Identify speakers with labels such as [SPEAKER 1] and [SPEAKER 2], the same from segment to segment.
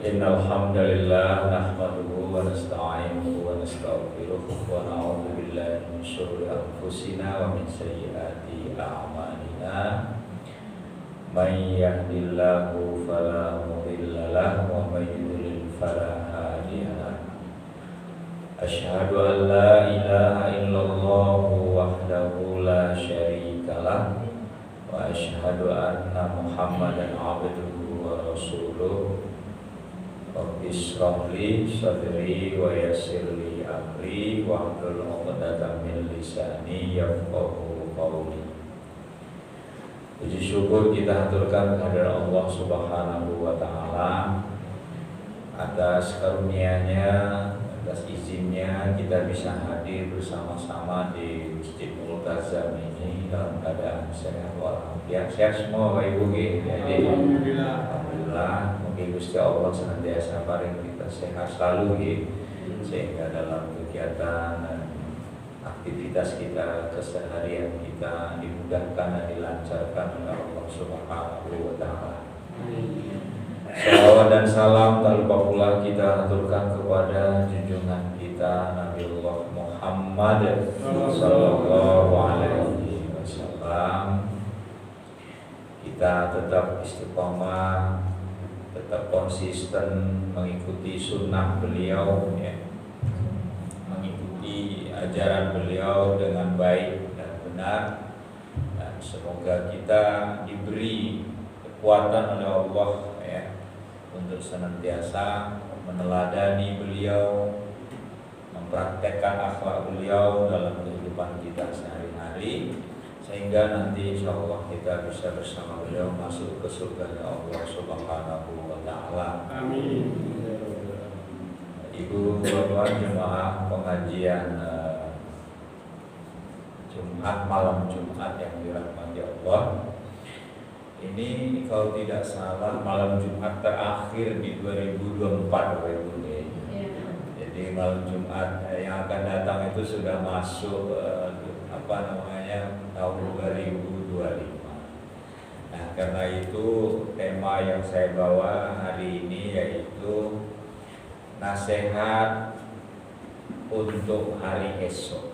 [SPEAKER 1] Innal hamdalillah nahmaduhu wa nasta'inuhu wa nastaghfiruh wa na'udzu billahi min syururi anfusina wa min sayyiati a'malina. May yahdihillahu fala mudilla lahu wa may yudlil fala hadiya lahu. Asyhadu an la ilaha illallah wahdahu la syarika lahu wa asyhadu anna Muhammadan abduhu wa rasuluh. Rabbi shrah li sadri wa yassir li amri wahlul 'uqdatam min lisani yafqahu qawli. Puji syukur kita haturkan kehadirat Allah Subhanahu wa taala atas karunia-Nya, atas izinnya kita bisa hadir bersama-sama di Masjid Multazam ini dalam keadaan sehat walafiat. Sehat semua Bapak Ibu nggih. Alhamdulillah, mungkin Gusti Allah senantiasa paring kita sehat selalu nggih, sehingga dalam kegiatan dan aktivitas kita keseharian kita dimudahkan dan dilancarkan oleh Allah Subhanahu wa taala. Salawat dan salam tak lupa pula kita aturkan kepada junjungan kita Nabiullah Muhammad sallallahu alaihi wasallam. Kita tetap istiqomah, tetap konsisten mengikuti sunnah beliau, ya, mengikuti ajaran beliau dengan baik dan benar, dan semoga kita diberi kekuatan oleh Allah, ya, untuk senantiasa meneladani beliau, mempraktekkan akhlak beliau dalam kehidupan kita sehari-hari, sehingga nanti insyaallah kita bisa bersama beliau masuk ke surga Allah Subhanahu wa taala. Amin. Ibu bapak jemaah pengajian Jumat, malam Jumat yang dirahmati Allah. Ini kalau tidak salah malam Jumat terakhir di 2024 Bapak Ibu. Jadi malam Jumat yang akan datang itu sudah masuk tahun 2025. Nah, karena itu tema yang saya bawa hari ini yaitu nasihat untuk hari esok.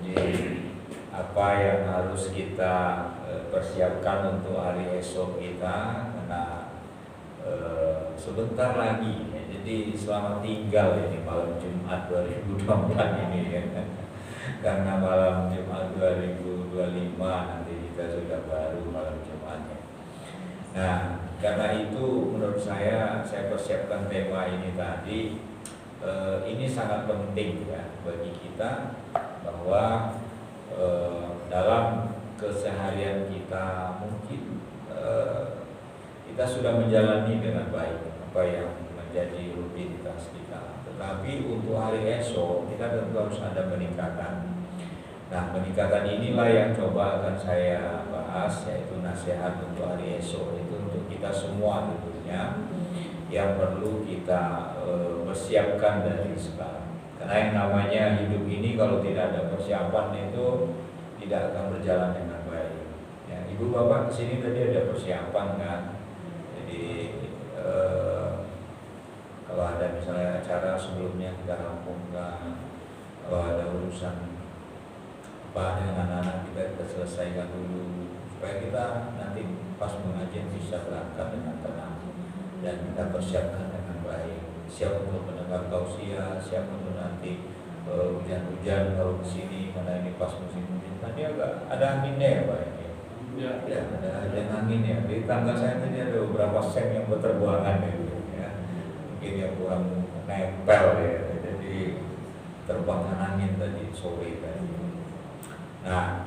[SPEAKER 1] Jadi apa yang harus kita persiapkan untuk hari esok kita, karena sebentar lagi, ya, jadi selamat tinggal ini malam Jumat 2024 ini, ya. Karena malam Jumat 2025 nanti kita sudah baru malam Jumatnya. Nah, karena itu menurut saya persiapkan tema ini tadi. Ini sangat penting, ya, bagi kita, bahwa dalam keseharian kita mungkin kita sudah menjalani dengan baik apa yang menjadi rutinitas kita, tetapi untuk hari esok kita tentu harus ada peningkatan. Nah, peningkatan inilah yang coba akan saya bahas, yaitu nasihat untuk hari esok itu untuk kita semua tentunya, yang perlu kita persiapkan dari sekarang. Karena yang namanya hidup ini kalau tidak ada persiapan itu tidak akan berjalan dengan baik. Ya, Ibu Bapak kesini tadi ada persiapan kan. Jadi kalau ada misalnya acara sebelumnya kita rampungkan, kalau ada urusan apa dengan anak-anak kita selesaikan dulu, supaya kita nanti pas pengajian bisa berangkat dengan tenang dan kita persiapkan dengan baik, siap untuk mendengar tausiah, siap untuk nanti hujan-hujan kalau kesini, karena ini pas musim hujan. Tadi agak ada anginnya ya Pak ini. Ya, ada angin ya. Di tangga saya tadi ada beberapa seng yang berterbangan ya. Mungkin yang kurang nempel ya. Jadi terbangkan angin tadi sore tadi. Nah,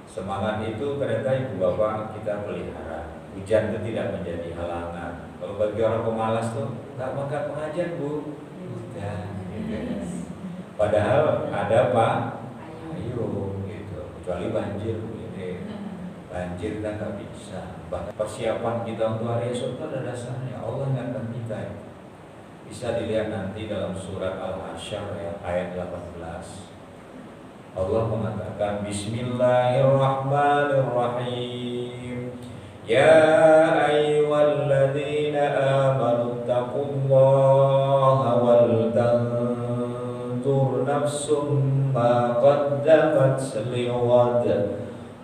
[SPEAKER 1] semangat itu ternyata Ibu Bapak kita pelihara. Hujan itu tidak menjadi halangan. Kalau bagi orang pemalas tuh nggak makan pengajian Bu. Padahal ada Pak, ayo gitu. Kecuali banjir ini, banjir kita nggak bisa. Bahkan persiapan kita untuk hari esok itu ada dasarnya. Allah ingatkan kita. Bisa dilihat nanti dalam surat Al-Hasyr ayat 18. Allah mengatakan Bismillahirrahmanirrahim. Ya ayyuhalladzina amanu taqu nafsum ma qaddamat lighad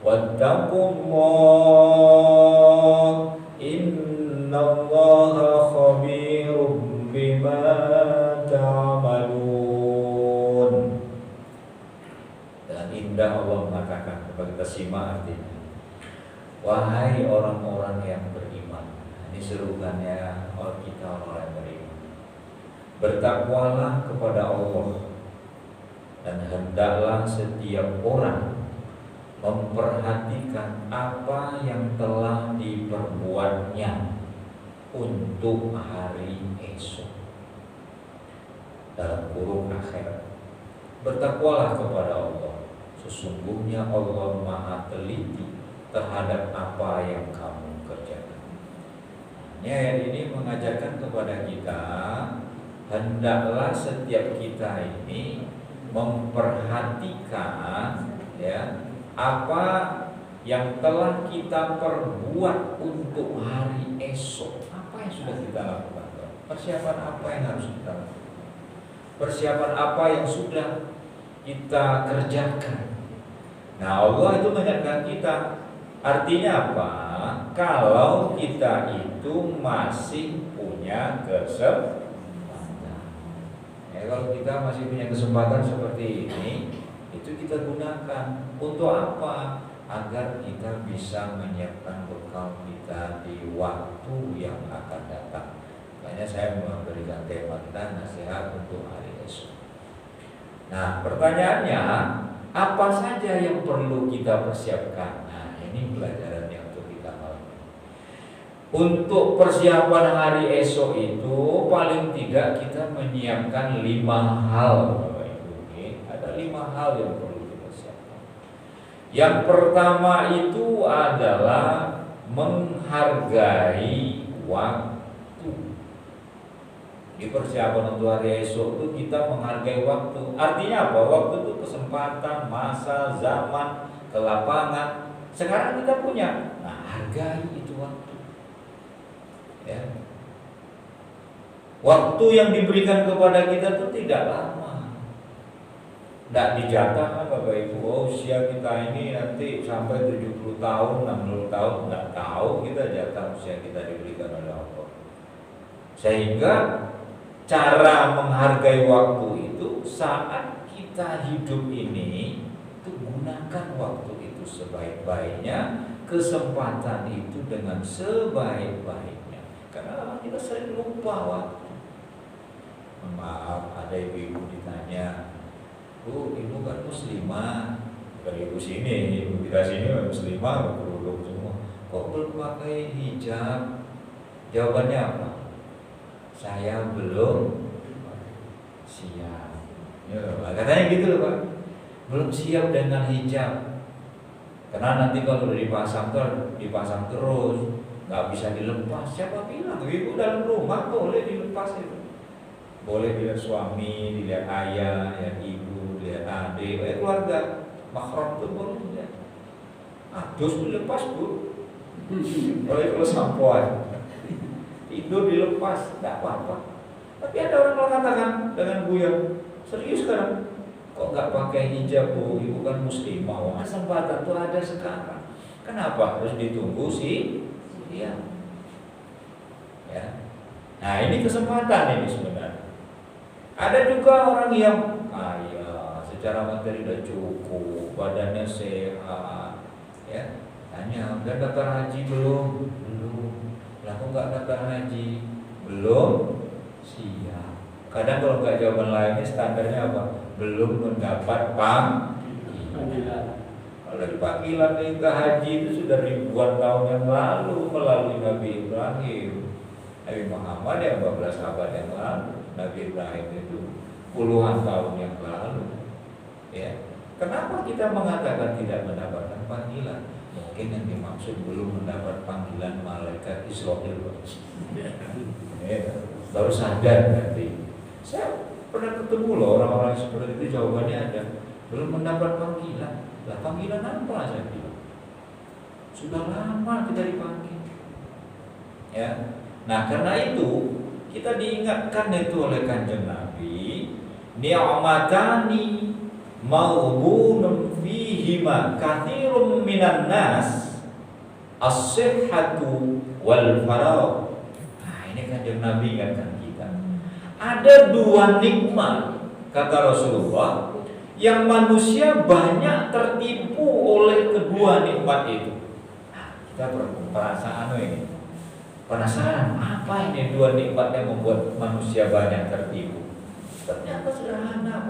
[SPEAKER 1] wattaqullah innallaha khabirum bima ta'malun. Dan indah Allah mengatakan, coba kita simak artinya. Wahai orang-orang yang beriman. Ini serukannya kita orang yang beriman. Bertakwalah kepada Allah, dan hendaklah setiap orang memperhatikan apa yang telah diperbuatnya untuk hari esok. Dalam kurung akhirat. Bertakwalah kepada Allah. Sesungguhnya Allah Maha teliti terhadap apa yang kamu kerjakan. Ini ayat ini mengajarkan kepada kita, hendaklah setiap kita ini memperhatikan ya apa yang telah kita perbuat untuk hari esok. Apa yang sudah kita lakukan? Persiapan apa yang harus kita lakukan? Persiapan apa yang sudah kita kerjakan? Nah, Allah itu mengingatkan kita. Artinya apa? Kalau kita itu masih punya kesempatan. Ya, kalau kita masih punya kesempatan seperti ini, itu kita gunakan untuk apa? Agar kita bisa menyiapkan bekal kita di waktu yang akan datang. Makanya saya memberikan tema kita nasihat untuk hari esok. Nah, pertanyaannya, apa saja yang perlu kita persiapkan? Nah, ini pelajaran yang untuk kita malam ini. Untuk persiapan hari esok itu paling tidak kita menyiapkan 5 hal, Bapak Ibu. Ada 5 hal yang perlu kita siapkan. Yang pertama itu adalah menghargai waktu. Di persiapan untuk hari esok itu kita menghargai waktu. Artinya apa? Waktu itu kesempatan, masa, zaman, kelapangan. Sekarang kita punya. Nah, hargai itu waktu. Ya. Waktu yang diberikan kepada kita itu tidak lama. Tidak dijatah Bapak Ibu. Oh, usia kita ini nanti sampai 70 tahun, 60 tahun. Tidak tahu kita jatah usia kita diberikan oleh Allah. Sehingga cara menghargai waktu itu saat kita hidup ini, itu gunakan waktu itu sebaik-baiknya, kesempatan itu dengan sebaik-baiknya. Karena kita sering lupa waktu. Maaf, ada ibu-ibu ditanya, Bu, ibu kan muslimah, bukan ibu sini, ibu kita sini muslimah, berkerudung semua. Kok belum pakai hijab? Jawabannya apa? Saya belum siap. Ya, katanya gitu loh Pak. Belum siap dengan hijab. Karena nanti kalau udah dipasang terus, nggak bisa dilepas. Siapa bilang? Ibu dalam rumah boleh dilepas itu. Boleh dilihat suami, dilihat ayah, dilihat ibu, dilihat adik, keluarga. Mahram itu boleh dilihat. Dus dilepas Bu. Kalau sampoan. Tidur dilepas, tidak apa-apa. Tapi ada orang mengatakan dengan guyon, serius sekarang, kok nggak pakai hijab Bu? Ibu kan muslimah. Wah, kesempatan itu ada sekarang. Kenapa harus ditunggu sih? Iya. Ya. Nah, ini kesempatan ini sebenarnya. Ada juga orang yang kaya, secara materi udah cukup, badannya sehat, ya. Tanya, udah daftar haji belum? Aku nggak daftar haji, belum siap. Kadang kalau nggak jawaban lainnya standarnya apa? Belum mendapat panggilan. Kalau di panggilan ke haji itu sudah ribuan tahun yang lalu melalui Nabi Ibrahim, Nabi Muhammad yang 14 abad yang lalu, Nabi Ibrahim itu puluhan tahun yang lalu. Ya, kenapa kita mengatakan tidak mendapatkan panggilan? Mungkin yang dimaksud belum mendapat panggilan malaikat Israfil. Ya, baru sadar nanti. Saya pernah ketemu loh orang-orang seperti itu, jawabannya ada. Belum mendapat panggilan. Lah panggilan apa saya bilang? Sudah lama kita dipanggil. Ya. Nah, karena itu kita diingatkan itu oleh Kanjeng Nabi ni'matani maghbunun fihima katsirum minan nas as-sihhatu wal faragh. Nah, ini Kanjeng Nabi ingatkan kita. Ada dua nikmat kata Rasulullah yang manusia banyak tertipu oleh kedua nikmat itu. Nah, kita penasaran apa ini dua nikmat yang membuat manusia banyak tertipu. Ternyata sederhana,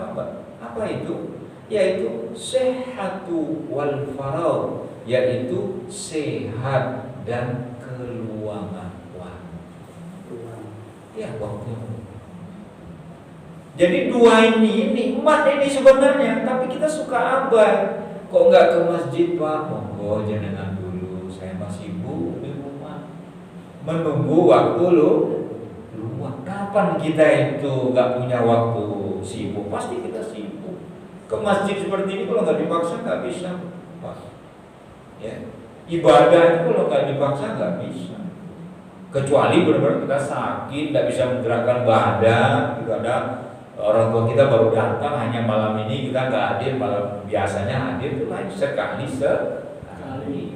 [SPEAKER 1] apa itu? Yaitu sehatu wal faragh, yaitu sehat dan keluangan waktu. Ya, waktu. Jadi dua ini nikmat ini sebenarnya, tapi kita suka abai. Kok nggak ke masjid, Pak? Monggo jenengan dulu, saya masih sibuk di rumah menunggu waktu luang. Kapan kita itu nggak punya waktu sibuk? Pasti kita sibuk. Ke masjid seperti ini kalau nggak dipaksa nggak bisa, Pak. Ya, ibadah itu kalau nggak dipaksa nggak bisa. Kecuali benar-benar kita sakit, tidak bisa menggerakkan badan, gitu. Ada orang tua kita baru datang, hanya malam ini kita nggak hadir, malam biasanya hadir itu lain sekali.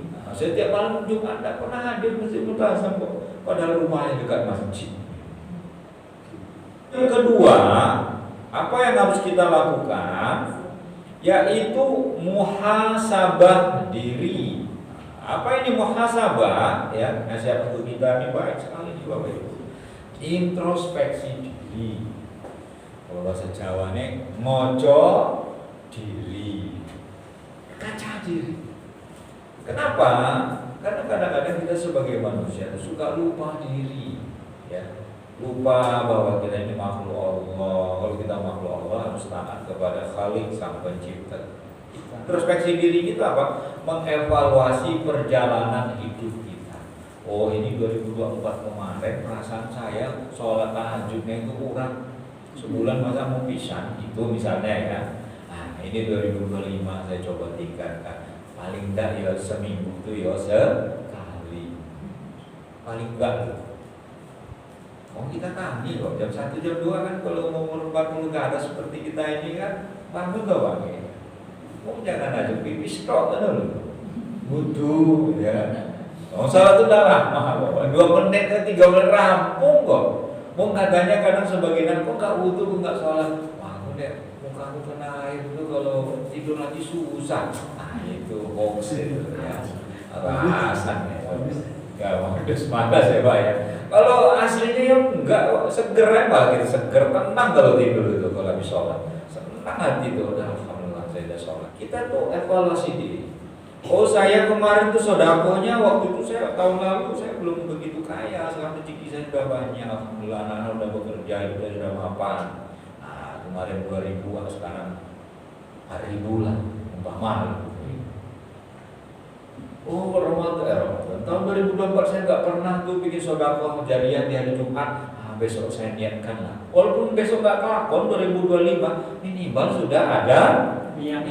[SPEAKER 1] Nah, setiap malam Jumat tidak pernah hadir masjid Mutasam kok, padahal rumahnya dekat masjid. Yang kedua, apa yang harus kita lakukan? Yaitu muhasabah diri. Apa ini muhasabah? Ya, nasihat untuk kita ini baik sekali di Bapak Ibu. Introspeksi diri. Kalau bahasa Jawa nih, ngojo diri, kaca diri. Kenapa? Karena kadang-kadang kita sebagai manusia suka lupa diri, ya. Lupa bahwa kita ini makhluk Allah. Kalau kita makhluk Allah harus taat kepada Khalik Sang Pencipta. Introspeksi diri kita apa? Mengevaluasi perjalanan hidup kita. Oh, ini 2024 kemarin perasaan saya sholat tahajudnya itu kurang. Sebulan masa mau pisah itu misalnya ya. Nah, ini 2025 saya coba tingkatkan. Paling enggak ya seminggu itu ya sekali. Paling enggak tuh. Oh, kita kami loh jam 1 jam 2 kan kalau umur 40 ke atas seperti kita ini kan bangun gak wangi. Oh, jangan aja pipis tok kan loh. Wudu ya. Oh, salat itu udah lama. 2 menit ke 3 menit rampung kok. Mau katanya kadang sebagian kok nggak wudu, nggak sholat. Bangun deh, mukamu kena air itu kalau tidur lagi susah. Nah itu hoax itu ya. Alasan ya. Gak mau malas ya Pak ya. Kalau aslinya ya enggak, seger aja gitu, seger tenang kalau tidur itu kalau habis sholat. Senang hati itu, alhamdulillah saya sudah sholat. Kita tuh evaluasi diri. Oh, saya kemarin tuh sodakohnya waktu itu saya tahun lalu saya belum begitu kaya, sekarang rezeki saya sudah banyak, alhamdulillah anak-anak udah bekerja, sudah mapan. Nah, kemarin 2000, sekarang 4.000 lah, umpama. Oh, Ramadan tahun 2024 saya nggak pernah tuh bikin sodakoh jariah di hari Jumat. Besok saya niatkan lah. Walaupun besok nggak kelakon 2025, minimal sudah ada niat.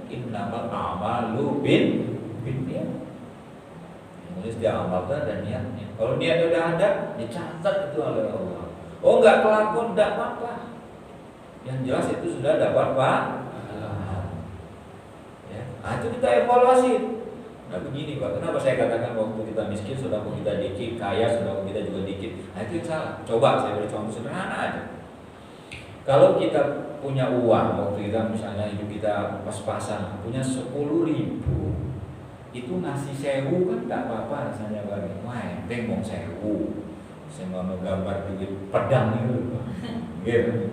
[SPEAKER 1] Innamal a'malu binniyat. Nulis dia amalkan dan niatnya. Kalau niatnya udah ada, dicatat itu oleh Allah. Oh, enggak kelakon, enggak apa-apa. Yang jelas itu sudah dapat pahala. Ya. Nah, itu kita evaluasi. Nah, begini Pak, kenapa saya katakan waktu kita miskin sudah kita dikit, kaya sudah kita juga dikit. Nah, itu yang salah. Coba saya beri contoh sederhana aja. Kalau kita punya uang, waktu kita misalnya hidup kita pas-pasan, punya 10.000, itu ngasih 1.000 kan tak apa-apa rasanya bagi. Wah, enteng mau 1.000. Saya mau gambar duit pedang itu, gitu.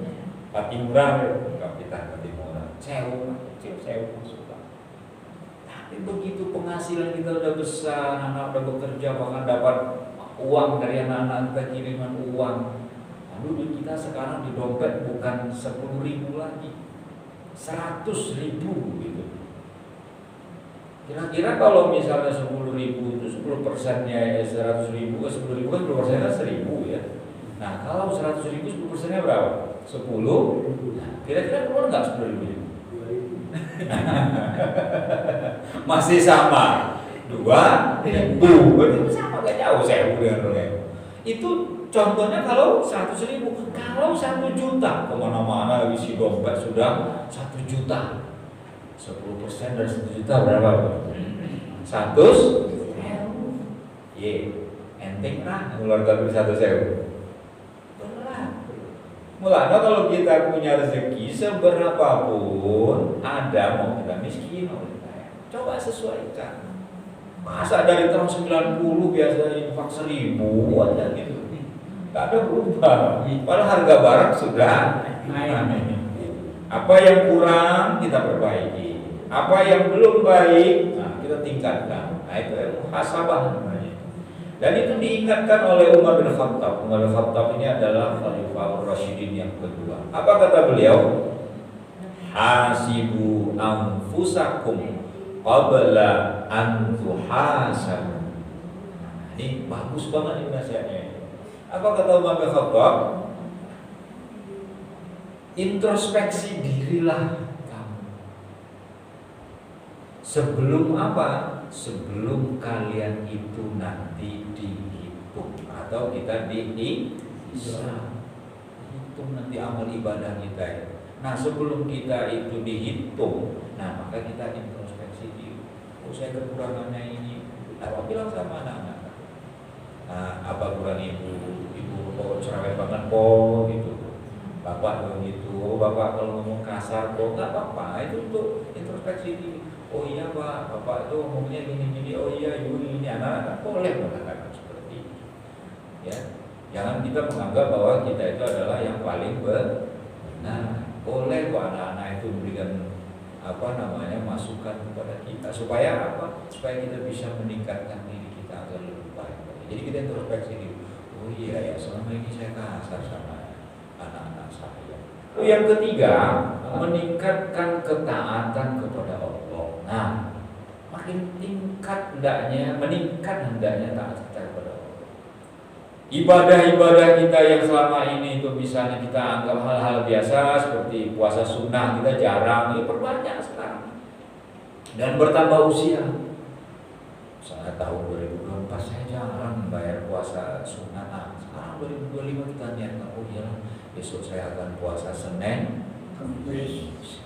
[SPEAKER 1] Pati murah, kapitan pati murah. 1.000 suka. Tapi begitu penghasilan kita udah besar, anak udah bekerja, bahkan dapat uang dari anak-anak kita, kiriman uang. Lalu kita sekarang di dompet bukan 10.000 lagi, 100.000 gitu. Kira-kira kalau misalnya 10.000 itu 10%-nya 100.000, 10.000 kan 10%-nya 1.000 ya. Nah kalau 100.000 10%-nya berapa? 10. Nah, kira-kira keluar nggak 10.000? Masih sama 2.000. Berarti sama, gak jauh 1.000 dengan 2.000. Itu Contohnya kalau 100.000, kalau 1 juta, kemana-mana isi dompet sudah 1 juta. 10% dari 1 juta berapa? 100.000. Enteng lah mengeluarkan duit 100.000. Berat. Mulanya kalau kita punya rezeki seberapapun, ada mau kita miskin, mau kita kaya, coba sesuaikan. Masa dari tahun 90 biasanya infak 1.000 aja gitu, nggak ada berubah. Padahal harga barang sudah naik. Apa yang kurang kita perbaiki, apa yang belum baik, nah kita tingkatkan. Nah itu muhasabah namanya. Dan itu diingatkan oleh Umar bin Khattab. Umar bin Khattab ini adalah Khalifah Rasyidin yang kedua. Apa kata beliau? Hasibu anfusakum qabla an tuhasabu. Ini bagus banget ini nasihatnya. Apa kata Umar bin Khattab? Introspeksi dirilah kamu. Sebelum apa? Sebelum kalian itu nanti dihitung atau kita dihisab. Hitung nanti amal ibadah kita ya. Nah sebelum kita itu dihitung, nah maka kita introspeksi diri. Oh saya kekurangannya ini. Apa bilang sama anak-anak? Nah apa kurang ibu kok cerewet banget kok gitu. Bapak begitu, bapak kalau ngomong kasar kok nggak apa-apa. Itu untuk introspeksi diri. Oh iya Pak, Bapak itu ngomongnya gini-gini. Oh iya Ibu ini, anak-anak boleh mengatakan seperti itu. Ya, jangan kita menganggap bahwa kita itu adalah yang paling benar. Boleh kok anak-anak itu memberikan masukan kepada kita supaya apa? Supaya kita bisa meningkatkan diri kita agar lebih baik. Jadi kita introspeksi diri. Oh iya ya, selama ini saya kasar sama anak-anak saya. Oh yang ketiga, meningkatkan ketaatan kepada Allah. Nah, makin meningkat hendaknya taat kita kepada Allah. Ibadah-ibadah kita yang selama ini itu misalnya kita anggap hal-hal biasa seperti puasa sunnah kita jarang, ini perbanyak sekarang. Dan bertambah usia. Misalnya tahun 2024 saya jarang bayar puasa sunnah. Nah, sekarang 2025 kita niatkan, oh iya besok saya akan puasa Senin, Kamis.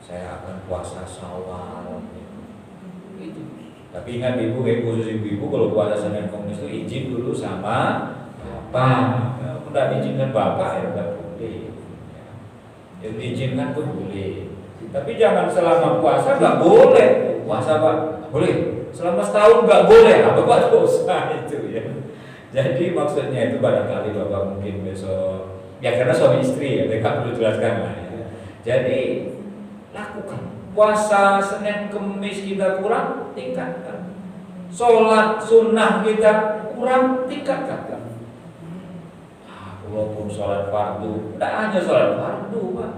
[SPEAKER 1] Saya akan puasa Syawal gitu. Tapi ingat ibu, khusus ibu-ibu kalau puasa Senin Kamis itu izin dulu sama bapak. Udah diizinkan bapak ya udah boleh. Ya diizinkan pun boleh. Tapi jangan selama puasa nggak boleh. Puasa Pak boleh. Selama setahun nggak boleh. Apa Pak dosa itu ya. Jadi maksudnya itu barangkali bapak mungkin besok ya karena suami istri ya, mereka perlu jelaskan lah ya. Jadi lakukan. Puasa Senin Kemis kita kurang, tingkatkan. Sholat sunnah kita kurang, tingkatkan. Walaupun sholat fardu, tidak hanya sholat fardu, Pak.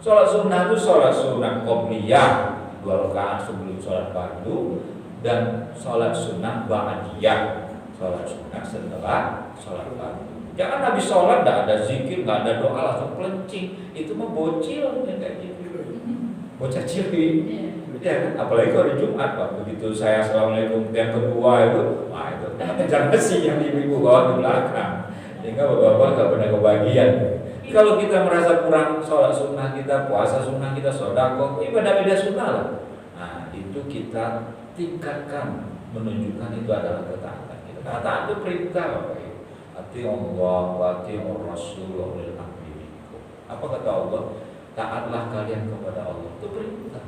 [SPEAKER 1] Sholat sunnah itu sholat sunnah qobliyah 2 rakaat sebelum sholat fardu, dan sholat sunnah ba'diyah, sholat sunnah setelah sholat fardu. Jangan habis sholat tidak ada zikir, tidak ada doa langsung pelencing, itu mah bocil kayak gitu. Bocah cilik, ya kan? Apalagi kalau di Jumat Pak, begitu saya assalamualaikum yang kedua itu, wah itu jangan sih yang ibu-ibu bawa di belakang, sehingga bapak-bapak nggak pernah kebagian. Kalau kita merasa kurang sholat sunnah kita, puasa sunnah kita, sedekah, ibadah sunnah lah. Nah itu kita tingkatkan, menunjukkan itu adalah ketaatan kita. Ketaatan itu perintah Bapak Ibu. Ati Allah wa ati Rasul ulil amri minkum. Apa kata Allah? Taatlah kalian kepada Allah, itu perintah.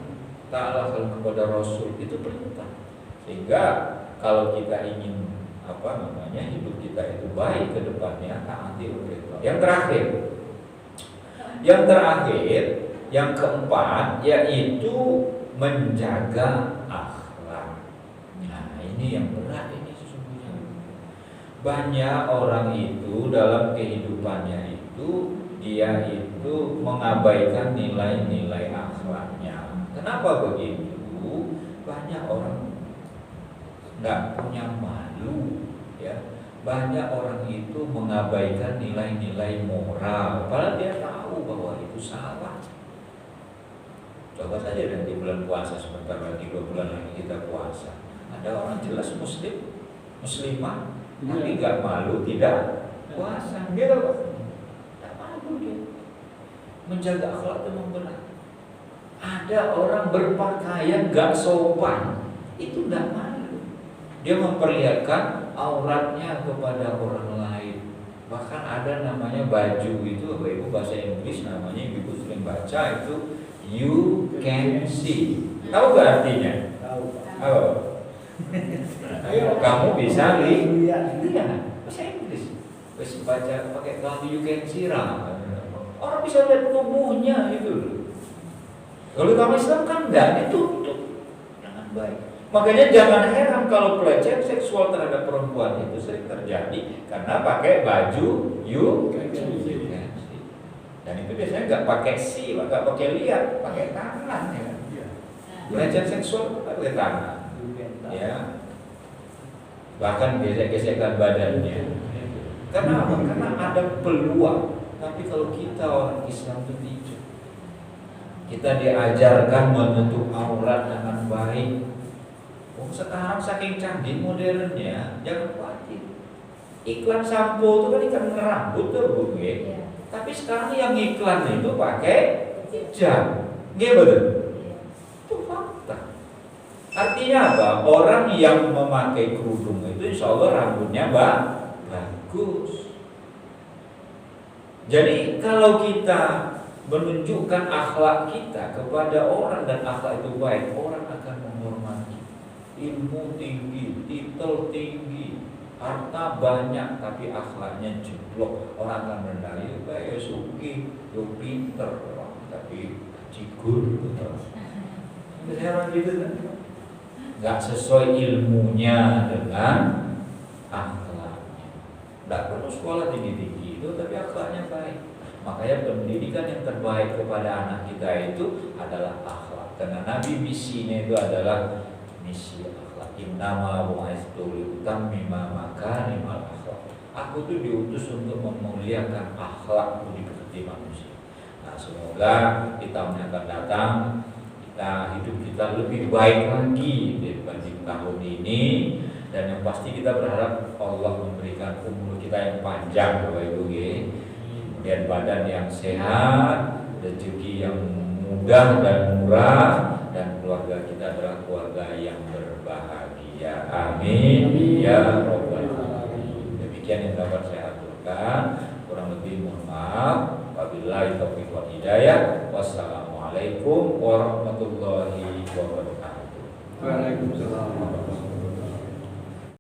[SPEAKER 1] Taatlah kalian kepada Rasul, itu perintah. Sehingga kalau kita ingin hidup kita itu baik ke depannya, taati perintah. Yang terakhir, yang keempat yaitu menjaga akhlak. Nah, ini yang berat ini sesungguhnya. Banyak orang itu dalam kehidupannya itu dia itu mengabaikan nilai-nilai akhlaknya. Kenapa begitu? Banyak orang nggak punya malu, ya. Banyak orang itu mengabaikan nilai-nilai moral, padahal dia tahu bahwa itu salah. Coba saja nanti bulan puasa sebentar lagi, 2 bulan lagi kita puasa. Ada orang jelas muslimah, tapi nggak malu, tidak puasa, gitu Pak. Tak malu dia. Menjaga akhlak itu memang benar. Ada orang berpakaian gak sopan, itu gak malu. Dia memperlihatkan auratnya kepada orang lain. Bahkan ada namanya baju itu, Bapak Ibu bahasa Inggris namanya, Ibu sering baca itu you can see. Tahu gak artinya?
[SPEAKER 2] Tahu.
[SPEAKER 1] Apa? Kamu bisa lihat. Iya, bahasa Inggris. Bisa baca pakai kamu you can see orang bisa lihat tubuhnya gitu. Kalau kamu Islam kan enggak, ditutup dengan baik. Makanya jangan heran kalau pelecehan seksual terhadap perempuan itu sering terjadi karena pakai baju you can see. Dan itu biasanya nggak pakai si, nggak pakai lihat, pakai tangan ya. Pelecehan seksual pakai tangan, ya. Bahkan gesek-gesekkan badannya. Karena apa? Karena ada peluang. Tapi kalau kita orang Islam itu tidak. Kita diajarkan menutup aurat dengan baik. Oh, sekarang saking canggih modernnya, jangan khawatir. Iklan sampo itu kan ikan rambut tuh, Bu. Tapi sekarang yang iklan itu pakai jam. Betul? Itu fakta. Artinya apa? Orang yang memakai kerudung itu insya Allah rambutnya bagus. Jadi kalau kita menunjukkan akhlak kita kepada orang dan akhlak itu baik, orang akan menghormati. Ilmu tinggi, titel tinggi, harta banyak, tapi akhlaknya jeblok, orang akan rendah. Ya kayak suki, yo pinter, tapi cigur gitu. Heran gitu kan? Gak sesuai ilmunya dengan akhlaknya. Gak perlu sekolah tinggi-tinggi itu, tapi akhlaknya baik. Makanya pendidikan yang terbaik kepada anak kita itu adalah akhlak. Karena Nabi misinya itu adalah misi akhlak. Innama bu'itsu liutammima makarimal akhlak. Aku tuh diutus untuk memuliakan akhlak budi pekerti manusia. Nah, semoga di tahun yang akan datang hidup kita lebih baik lagi dibanding tahun ini. Dan yang pasti kita berharap Allah memberikan umur kita yang panjang, Bapak Ibu. Kemudian badan yang sehat, rezeki yang mudah dan murah, dan keluarga kita adalah keluarga yang berbahagia. Amin ya Rabbal alamin. Demikian yang dapat saya aturkan. Kurang lebih mohon maaf. Wabillahi taufiq wal hidayah. Wassalamualaikum warahmatullahi wabarakatuh.
[SPEAKER 2] Waalaikumsalam warahmatullahi wabarakatuh.